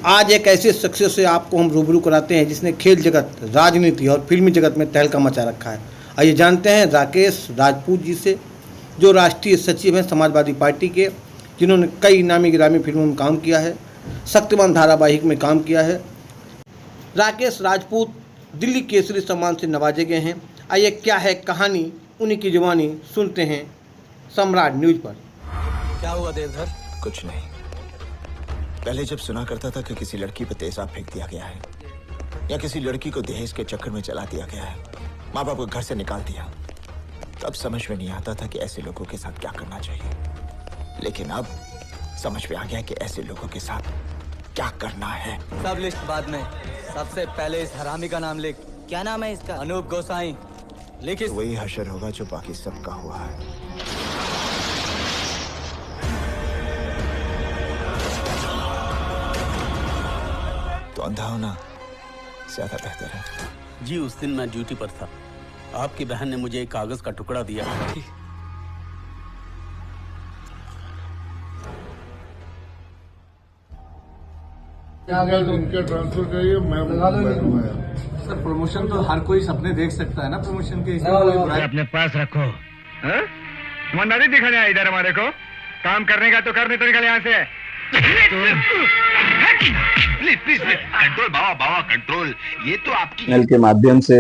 आज एक ऐसे शख्सियत से आपको हम रूबरू कराते हैं जिसने खेल जगत, राजनीति और फिल्मी जगत में तहलका मचा रखा है। आइए जानते हैं राकेश राजपूत जी से, जो राष्ट्रीय सचिव हैं समाजवादी पार्टी के, जिन्होंने कई नामी गिरामी फिल्मों में काम किया है, शक्तिमान धारावाहिक में काम किया है। राकेश राजपूत दिल्ली केसरी सम्मान से नवाजे गए हैं। आइए क्या है कहानी, उन्हीं की जुबानी सुनते हैं सम्राट न्यूज पर। क्या हुआ देवधर? कुछ नहीं। पहले जब सुना करता था कि किसी लड़की पर तेजाब फेंक दिया गया है या किसी लड़की को दहेज के चक्कर में जला दिया गया है, माँ बाप को घर से निकाल दिया, तब समझ में नहीं आता था कि ऐसे लोगों के साथ क्या करना चाहिए। लेकिन अब समझ में आ गया कि ऐसे लोगों के साथ क्या करना है। सब लिस्ट बाद में, सबसे पहले इस हरामी का नाम लिख। क्या नाम है इसका? अनूप गोसाई। लिख। वही हशर होगा जो बाकी सबका हुआ है। तो अंधा होना ज्यादा बेहतर है। जी, उस दिन मैं ड्यूटी पर था। आपकी बहन ने मुझे एक कागज का टुकड़ा दिया। अगर उनके ट्रांसफर करिए, मैं सर प्रमोशन तो हर कोई सपने देख सकता है ना, प्रमोशन के अपने पास रखो। ईमानदारी दिखाने आया इधर हमारे को। काम करने का तो कर, नहीं तो निकल यहाँ से। Please control Baba, Baba control. ये तो आपकी चैनल के माध्यम से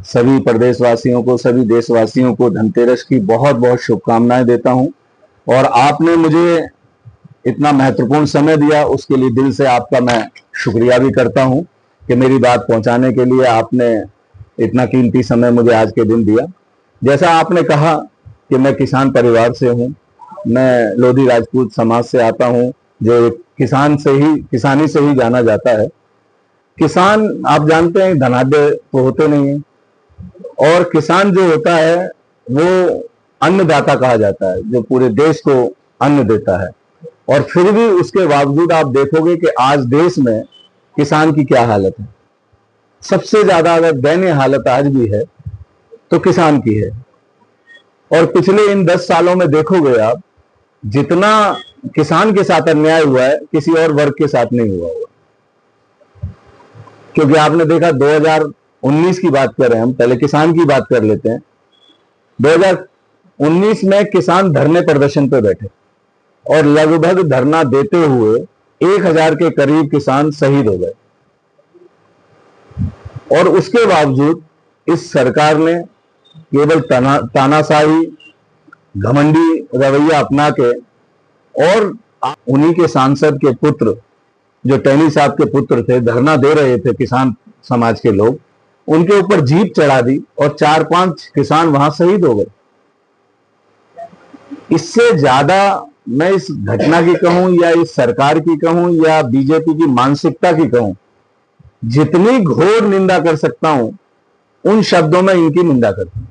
सभी प्रदेशवासियों को, सभी देशवासियों को धनतेरस की बहुत बहुत शुभकामनाएं देता हूं। और आपने मुझे इतना महत्वपूर्ण समय दिया, उसके लिए दिल से आपका मैं शुक्रिया भी करता हूं कि मेरी बात पहुंचाने के लिए आपने इतना कीमती समय मुझे आज के दिन दिया। जैसा आपने कहा कि मैं किसान परिवार से हूं, मैं लोधी राजपूत समाज से आता हूं, जो किसानी से ही जाना जाता है। किसान आप जानते हैं धनाढ्य तो होते नहीं है, और किसान जो होता है वो अन्नदाता कहा जाता है, जो पूरे देश को अन्न देता है। और फिर भी उसके बावजूद आप देखोगे कि आज देश में किसान की क्या हालत है। सबसे ज्यादा अगर दयनीय हालत आज भी है तो किसान की है। और पिछले इन 10 सालों में देखोगे आप, जितना किसान के साथ अन्याय हुआ है किसी और वर्ग के साथ नहीं हुआ होगा। क्योंकि आपने देखा 2019 की बात करें, हम पहले किसान की बात कर लेते हैं। 2019 में किसान धरने प्रदर्शन पे बैठे और लगभग धरना देते हुए 1000 के करीब किसान शहीद हो गए। और उसके बावजूद इस सरकार ने केवल तानाशाही, घमंडी रवैया अपना के, और उन्हीं के सांसद के पुत्र, जो टैनी साहब के पुत्र थे, धरना दे रहे थे किसान समाज के लोग, उनके ऊपर जीप चढ़ा दी और 4-5 किसान वहां शहीद हो गए। इससे ज्यादा मैं इस घटना की कहूं या इस सरकार की कहूं या बीजेपी की मानसिकता की कहूं, जितनी घोर निंदा कर सकता हूं उन शब्दों में इनकी निंदा करता हूं।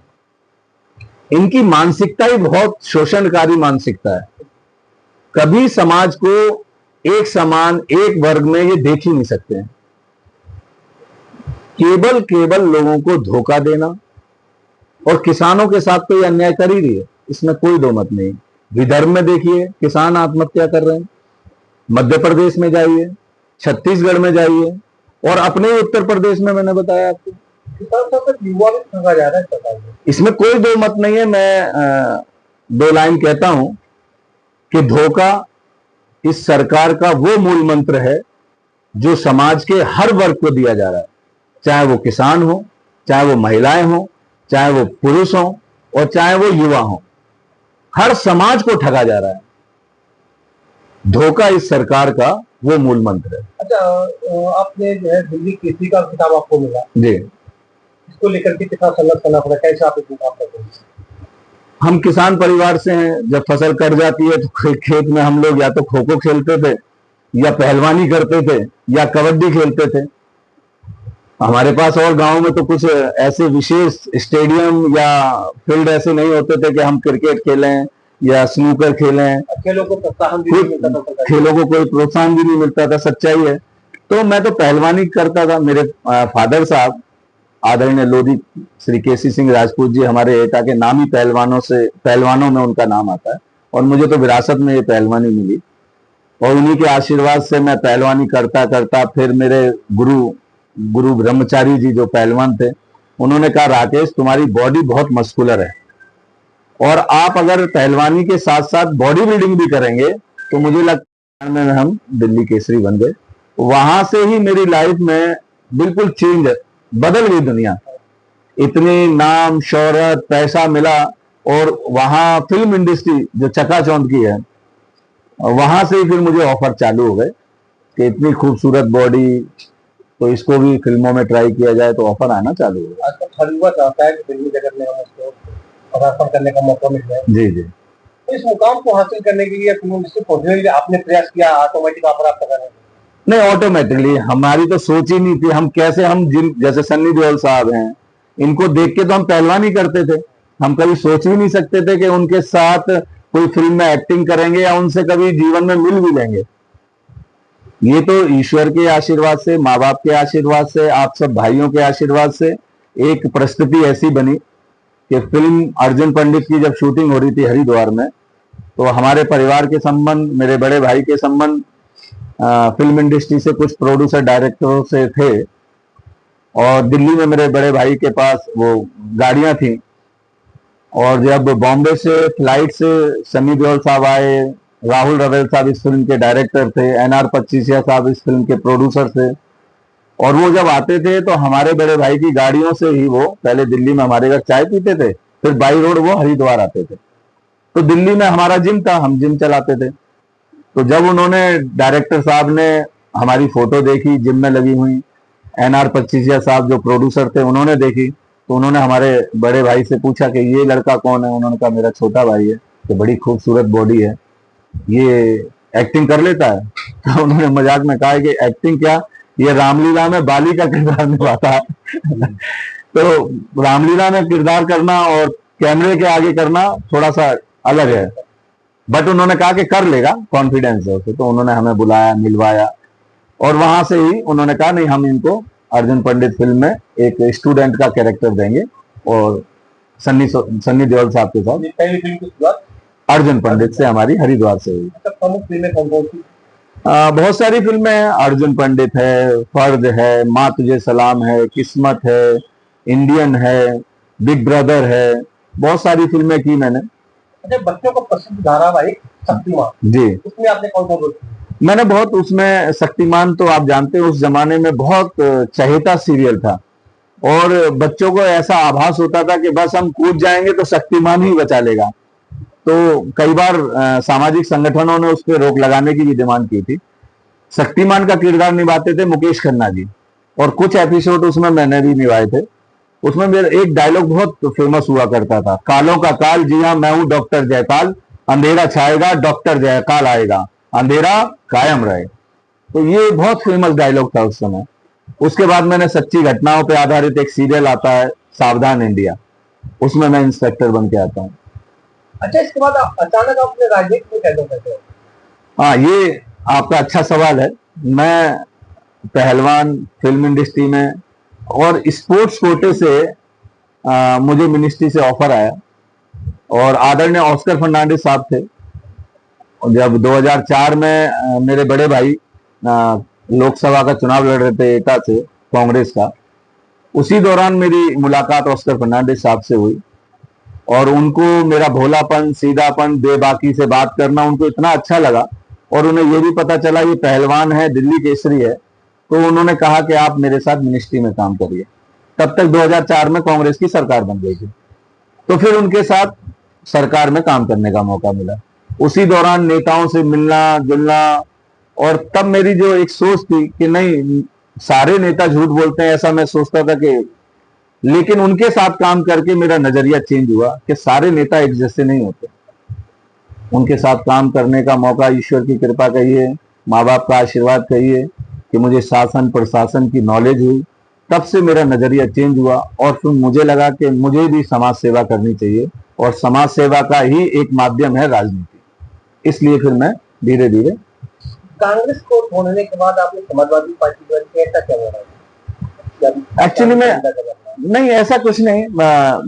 इनकी मानसिकता ही बहुत शोषणकारी मानसिकता है। कभी समाज को एक समान, एक वर्ग में ये देख ही नहीं सकते हैं। केवल लोगों को धोखा देना, और किसानों के साथ तो ये अन्याय कर ही रही है, इसमें कोई दो मत नहीं। विदर्भ में देखिए किसान आत्महत्या कर रहे हैं, मध्य प्रदेश में जाइए, छत्तीसगढ़ में जाइए, और अपने उत्तर प्रदेश में मैंने बताया आपको युवा भी ठगा जा रहा है। इसमें कोई दो मत नहीं है। मैं 2 लाइन कहता हूं कि धोखा इस सरकार का वो मूल मंत्र है जो समाज के हर वर्ग को दिया जा रहा है, चाहे वो किसान हो, चाहे वो महिलाएं हो, चाहे वो पुरुष हो, और चाहे वो युवा हो। हर समाज को ठगा जा रहा है। धोखा इस सरकार का वो मूल मंत्र है। अच्छा, आपने जो है दिल्ली केसरी का किताब आपको मिला जी, इसको लेकर के कितना संघर्ष करना पड़ा, कैसे आप इसको काम करते हैं? हम किसान परिवार से हैं। जब फसल कट जाती है तो खेत में हम लोग या तो खो खो खेलते थे, या पहलवानी करते थे, या कबड्डी खेलते थे। हमारे पास और गांव में तो कुछ ऐसे विशेष स्टेडियम या फील्ड ऐसे नहीं होते थे कि हम क्रिकेट खेलें या स्नूकर खेलें। खेलों को प्रोत्साहन भी नहीं मिलता था। खेलों को कोई प्रोत्साहन भी नहीं मिलता था, सच्चाई है। तो मैं तो पहलवानी करता था। मेरे फादर साहब आदरणीय लोधी श्री केसी सिंह राजपूत जी, हमारे एटा के नामी पहलवानों में उनका नाम आता है, और मुझे तो विरासत में ये पहलवानी मिली। और उन्हीं के आशीर्वाद से मैं पहलवानी करता करता फिर मेरे गुरु ब्रह्मचारी जी जो पहलवान थे, उन्होंने कहा राकेश तुम्हारी बॉडी बहुत मस्कुलर है और आप अगर पहलवानी के साथ साथ बॉडी बिल्डिंग भी करेंगे तो मुझे लगता है हम दिल्ली केसरी बन गए। वहां से ही मेरी लाइफ में बिल्कुल चेंज बदल गई दुनिया। इतनी नाम शोहरत पैसा मिला और वहां फिल्म इंडस्ट्री जो चकाचौंध की है, वहां से ही फिर मुझे ऑफर चालू हो गए कि इतनी खूबसूरत बॉडी तो इसको भी फिल्मों में ट्राई किया जाए, तो ऑफर आना चालू हो गया। आज तो हर युवा चाहता है कि फिल्मी जगत में हम उसको पदार्पण करने का मौका मिल जाए। जी जी। तो इस मुकाम को हासिल करने के लिए फिल्म इंडस्ट्री पहुंचने के लिए आपने प्रयास किया ऑटोमेटिक ऑफर आपका करने? नहीं, ऑटोमेटिकली हमारी तो सोच ही नहीं थी। हम कैसे हम जिन जैसे सन्नी देओल साहब हैं, इनको देख के तो हम पहलवानी करते थे। हम कभी सोच भी नहीं सकते थे कि उनके साथ कोई फिल्म में एक्टिंग करेंगे या उनसे कभी जीवन में मिल भी लेंगे। ये तो ईश्वर के आशीर्वाद से, माँ बाप के आशीर्वाद से, आप सब भाइयों के आशीर्वाद से एक परिस्थिति ऐसी बनी कि फिल्म अर्जुन पंडित की जब शूटिंग हो रही थी हरिद्वार में, तो हमारे परिवार के संबंध, मेरे बड़े भाई के संबंध फिल्म इंडस्ट्री से कुछ प्रोड्यूसर डायरेक्टरों से थे और दिल्ली में मेरे बड़े भाई के पास वो गाड़ियां थी। और जब बॉम्बे से फ्लाइट से सनी देओल साहब आए, राहुल रवेल साहब इस फिल्म के डायरेक्टर थे, NR पच्चीसिया साहब इस फिल्म के प्रोड्यूसर थे, और वो जब आते थे तो हमारे बड़े भाई की गाड़ियों से ही वो पहले दिल्ली में हमारे घर चाय पीते थे, फिर बाई रोड वो हरिद्वार आते थे। तो दिल्ली में हमारा जिम था, हम जिम चलाते थे। तो जब उन्होंने डायरेक्टर साहब ने हमारी फोटो देखी जिम में लगी हुई, NR पच्चीसिया साहब जो प्रोड्यूसर थे उन्होंने देखी, तो उन्होंने हमारे बड़े भाई से पूछा कि ये लड़का कौन है। उन्होंने कहा मेरा छोटा भाई है, तो बड़ी खूबसूरत बॉडी है, ये एक्टिंग कर लेता है। तो उन्होंने मजाक में कहा कि एक्टिंग क्या, ये रामलीला में बाली का किरदार निभाता है। तो रामलीला में किरदार करना और कैमरे के आगे करना थोड़ा सा अलग है, बट उन्होंने कहा कि कर लेगा, कॉन्फिडेंस है उसे। तो उन्होंने हमें बुलाया, मिलवाया, और वहां से ही उन्होंने कहा नहीं, हम इनको अर्जुन पंडित फिल्म में एक स्टूडेंट का कैरेक्टर देंगे और सन्नी देओल साहब के साथ। पहली फिल्म की शुरुआत अर्जुन पंडित से हमारी हरिद्वार से हुई। प्रमुख फिल्में कौन कौन सी? बहुत सारी फिल्में हैं। अर्जुन पंडित है, फर्ज है, माँ तुझे सलाम है, किस्मत है, इंडियन है, बिग ब्रदर है, बहुत सारी फिल्में की मैंने। अच्छा, बच्चों को प्रसिद्ध धारावाहिक शक्तिमान, जी, उसमें आपने कौन कौन रोल किया? मैंने बहुत, उसमें शक्तिमान तो आप जानते हैं उस जमाने में बहुत चहेता सीरियल था और बच्चों को ऐसा आभास होता था कि बस हम कूद जाएंगे तो शक्तिमान ही बचा लेगा। तो कई बार सामाजिक संगठनों ने उस पर रोक लगाने की भी डिमांड की थी। शक्तिमान का किरदार निभाते थे मुकेश खन्ना जी, और कुछ एपिसोड उसमें मैंने भी निभाए थे। उसमें मेरा एक डायलॉग बहुत फेमस हुआ करता था, कालों का काल, जी हाँ मैं हूं डॉक्टर जयकाल, अंधेरा छाएगा डॉक्टर जयकाल आएगा, अंधेरा कायम रहे। तो ये बहुत फेमस डायलॉग था उस समय। उसके बाद मैंने सच्ची घटनाओं पर आधारित एक सीरियल आता है सावधान इंडिया, उसमें मैं इंस्पेक्टर बन के आता हूँ। अच्छा, इसके बाद अचानक आपने राजनीति में कैसे करते हो? हाँ, ये आपका अच्छा सवाल है। मैं पहलवान, फिल्म इंडस्ट्री में और स्पोर्ट्स कोटे से मुझे मिनिस्ट्री से ऑफर आया और आदरणीय ऑस्कर फर्नांडिस साहब थे। जब 2004 में मेरे बड़े भाई लोकसभा का चुनाव लड़ रहे थे एटा से, कांग्रेस का, उसी दौरान मेरी मुलाकात ऑस्कर फर्नांडिस साहब से हुई और उनको मेरा भोलापन, सीधापन, बेबाकी से बात करना उनको इतना अच्छा लगा और उन्हें यह भी पता चला ये पहलवान है, दिल्ली केसरी है, तो उन्होंने कहा कि आप मेरे साथ मिनिस्ट्री में काम करिए। तब तक 2004 में कांग्रेस की सरकार बन गई थी, तो फिर उनके साथ सरकार में काम करने का मौका मिला। उसी दौरान नेताओं से मिलना जुलना, और तब मेरी जो एक सोच थी कि नहीं, सारे नेता झूठ बोलते हैं ऐसा मैं सोचता था कि, लेकिन उनके साथ काम करके मेरा नजरिया चेंज हुआ कि सारे नेता एक जैसे नहीं होते। उनके साथ काम करने का मौका, ईश्वर की कृपा कहिए, माँ बाप का आशीर्वाद कहिए कि मुझे शासन प्रशासन की नॉलेज हुई, तब से मेरा नजरिया चेंज हुआ और फिर मुझे लगा कि मुझे भी समाज सेवा करनी चाहिए और समाज सेवा का ही एक माध्यम है राजनीति। इसलिए फिर मैं धीरे धीरे। कांग्रेस को छोड़ने के बाद आपने समाजवादी पार्टी ज्वाइन किया, ऐसा क्या हो रहा है? एक्चुअली में नहीं, ऐसा कुछ नहीं,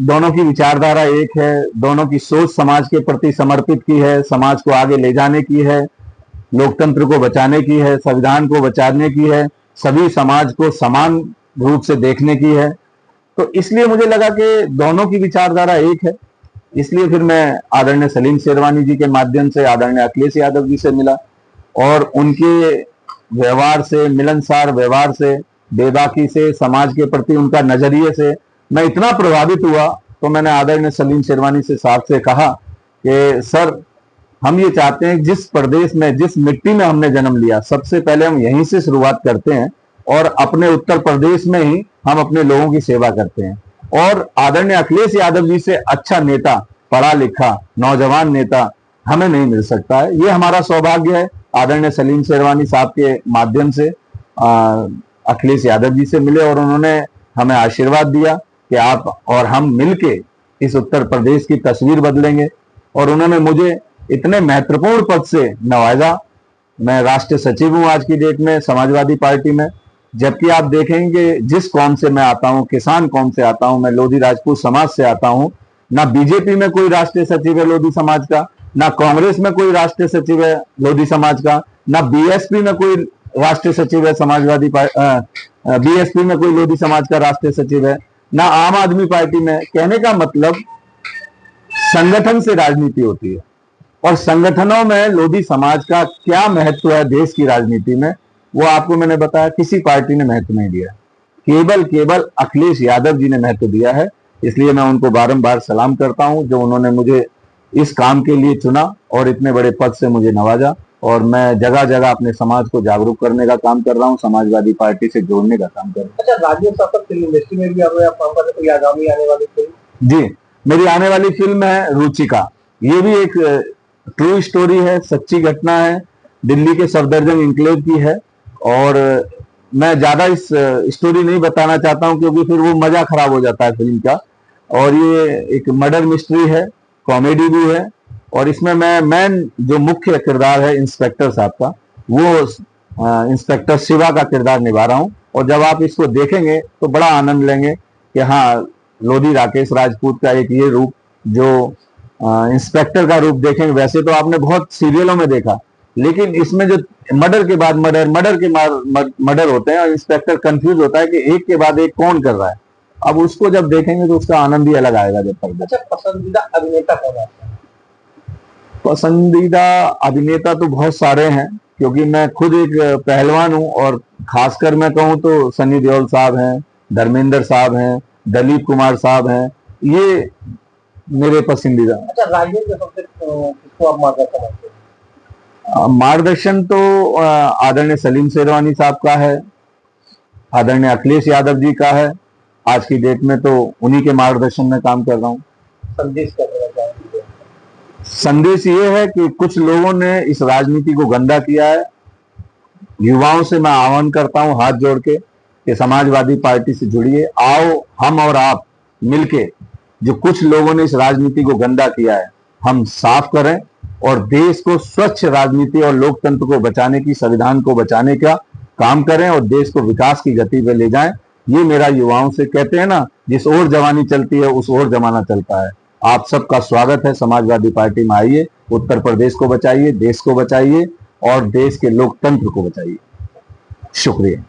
दोनों की विचारधारा एक है, दोनों की सोच समाज के प्रति समर्पित की है, समाज को आगे ले जाने की है, लोकतंत्र को बचाने की है, संविधान को बचाने की है, सभी समाज को समान रूप से देखने की है। तो इसलिए मुझे लगा कि दोनों की विचारधारा एक है। इसलिए फिर मैं आदरणीय सलीम शेरवानी जी के माध्यम से आदरणीय अखिलेश यादव जी से मिला और उनके व्यवहार से, मिलनसार व्यवहार से, बेबाकी से, समाज के प्रति उनका नजरिए से मैं इतना प्रभावित हुआ। तो मैंने आदरणीय सलीम शेरवानी से साहब से कहा कि सर, हम ये चाहते हैं जिस प्रदेश में, जिस मिट्टी में हमने जन्म लिया, सबसे पहले हम यहीं से शुरुआत करते हैं और अपने उत्तर प्रदेश में ही हम अपने लोगों की सेवा करते हैं। और आदरणीय अखिलेश यादव जी से अच्छा नेता, पढ़ा लिखा नौजवान नेता हमें नहीं मिल सकता है। ये हमारा सौभाग्य है। आदरणीय सलीम शेरवानी साहब के माध्यम से अखिलेश यादव जी से मिले और उन्होंने हमें आशीर्वाद दिया कि आप और हम मिलके इस उत्तर प्रदेश की तस्वीर बदलेंगे। और उन्होंने मुझे इतने महत्वपूर्ण पद से नवाजा। मैं राष्ट्रीय सचिव हूं आज की डेट में समाजवादी पार्टी में, जबकि आप देखेंगे जिस कौम से मैं आता हूं, किसान कौम से आता हूं, मैं लोधी राजपूत समाज से आता हूं। ना बीजेपी में कोई राष्ट्रीय सचिव है लोधी समाज का, ना कांग्रेस में कोई राष्ट्रीय सचिव है लोधी समाज का, ना बीएसपी में कोई राष्ट्रीय सचिव है समाजवादी बीएसपी में कोई लोधी समाज का राष्ट्रीय सचिव है, ना आम आदमी पार्टी में। कहने का मतलब संगठन से राजनीति होती है और संगठनों में लोधी समाज का क्या महत्व है देश की राजनीति में, वो आपको मैंने बताया। किसी पार्टी ने महत्व नहीं दिया, केवल अखिलेश यादव जी ने महत्व दिया है। इसलिए मैं उनको बारंबार सलाम करता हूं जो उन्होंने मुझे इस काम के लिए चुना और इतने बड़े पद से मुझे नवाजा। और मैं जगह जगह अपने समाज को जागरूक करने का काम कर रहा हूं, समाजवादी पार्टी से जोड़ने का काम कर रहा हूं। अच्छा, राजेश साहब फिल्म इंडस्ट्री में भी आप काम कर रहे हैं, कोई आगामी आने वाली फिल्म? जी, मेरी आने वाली फिल्म है रुचिका। ये भी एक ट्रू स्टोरी है, सच्ची घटना है, दिल्ली के सफदरजंग इंक्लेव की है। और मैं ज्यादा इस स्टोरी नहीं बताना चाहता हूं क्योंकि फिर वो मजा खराब हो जाता है फिल्म का। और ये एक मर्डर मिस्ट्री है, कॉमेडी भी है और इसमें मैं जो मुख्य किरदार है इंस्पेक्टर साहब का, वो इंस्पेक्टर शिवा का किरदार निभा रहा हूं। और जब आप इसको देखेंगे तो बड़ा आनंद लेंगे कि हाँ, लोधी राकेश राजपूत का एक ये रूप, जो इंस्पेक्टर का रूप देखेंगे। वैसे तो आपने बहुत सीरियलों में देखा, लेकिन इसमें जो मर्डर के बाद मर्डर के मर्डर होते हैं और इंस्पेक्टर कंफ्यूज होता है कि एक के बाद एक कौन कर रहा है। अब उसको जब देखेंगे तो उसका आनंद ही अलग आएगा जब तक। अच्छा, पसंदीदा अभिनेता कौन है? पसंदीदा अभिनेता तो बहुत सारे हैं क्योंकि मैं खुद एक पहलवान हूं और खासकर मैं कहूं तो सनी देओल साहब हैं, धर्मेंद्र साहब हैं, दलीप कुमार साहब हैं, ये मेरे पसंदीदा। अच्छा, राजनीति में सबसे किसको आप मार्गदर्शन करते हैं? मार्गदर्शन तो आदरणीय सलीम शेरवानी साहब का है, आदरणीय अखिलेश यादव जी का है। आज की डेट में तो उन्हीं के मार्गदर्शन में काम कर रहा हूँ। संदेश क्या देना चाहेंगे? संदेश ये है कि कुछ लोगों ने इस राजनीति को गंदा किया है। युवाओं से मैं आह्वान करता हूं हाथ जोड़ के कि समाजवादी पार्टी से जुड़िए। आओ हम और आप मिलके जो कुछ लोगों ने इस राजनीति को गंदा किया है हम साफ करें और देश को स्वच्छ राजनीति और लोकतंत्र को बचाने की, संविधान को बचाने का काम करें और देश को विकास की गति पे ले जाएं। ये मेरा युवाओं से, कहते हैं ना, जिस ओर जवानी चलती है उस ओर जमाना चलता है। आप सबका स्वागत है समाजवादी पार्टी में। आइए, उत्तर प्रदेश को बचाइए, देश को बचाइए और देश के लोकतंत्र को बचाइए। शुक्रिया।